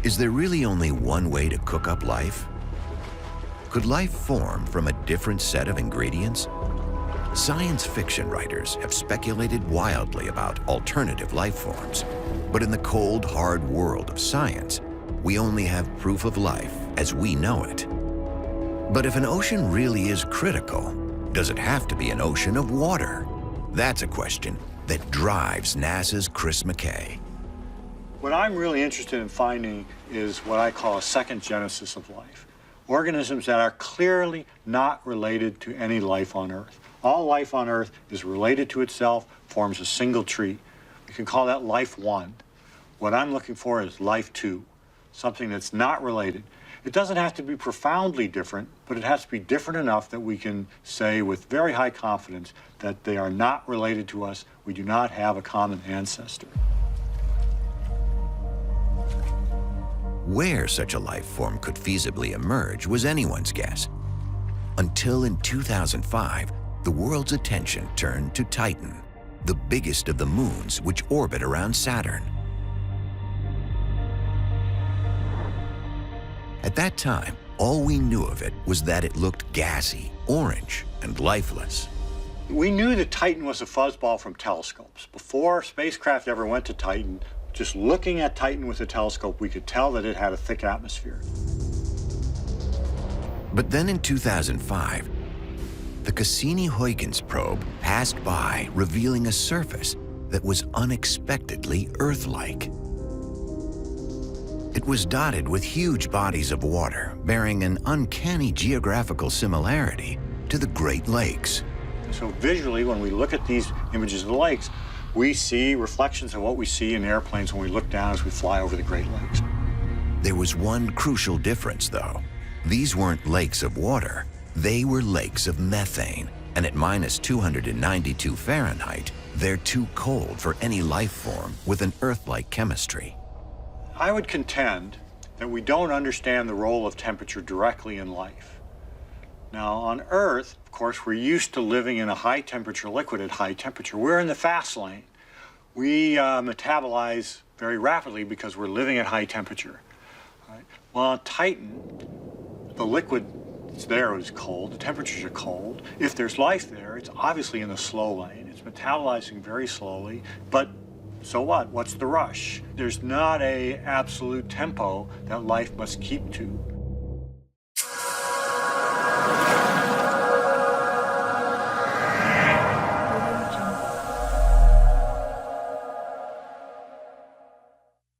Is there really only one way to cook up life? Could life form from a different set of ingredients? Science fiction writers have speculated wildly about alternative life forms, but in the cold, hard world of science, we only have proof of life as we know it. But if an ocean really is critical, does it have to be an ocean of water? That's a question that drives NASA's Chris McKay. What I'm really interested in finding is what I call a second genesis of life. Organisms that are clearly not related to any life on Earth. All life on Earth is related to itself, forms a single tree. We can call that life one. What I'm looking for is life two, something that's not related. It doesn't have to be profoundly different, but it has to be different enough that we can say with very high confidence that they are not related to us. We do not have a common ancestor. Where such a life form could feasibly emerge was anyone's guess. Until in 2005, the world's attention turned to Titan, the biggest of the moons which orbit around Saturn. At that time, all we knew of it was that it looked gassy, orange, and lifeless. We knew that Titan was a fuzzball from telescopes. Before spacecraft ever went to Titan, just looking at Titan with a telescope, we could tell that it had a thick atmosphere. But then in 2005, the Cassini-Huygens probe passed by, revealing a surface that was unexpectedly Earth-like. It was dotted with huge bodies of water, bearing an uncanny geographical similarity to the Great Lakes. So visually, when we look at these images of the lakes, we see reflections of what we see in airplanes when we look down as we fly over the Great Lakes. There was one crucial difference, though. These weren't lakes of water. They were lakes of methane, and at minus 292 Fahrenheit, they're too cold for any life form with an Earth-like chemistry. I would contend that we don't understand the role of temperature directly in life. Now, on Earth, of course, we're used to living in a high-temperature liquid at high temperature. We're in the fast lane. We metabolize very rapidly because we're living at high temperature. Right? Well, on Titan, the liquid that's there is cold, the temperatures are cold. If there's life there, it's obviously in the slow lane. It's metabolizing very slowly, but so what? What's the rush? There's not an absolute tempo that life must keep to.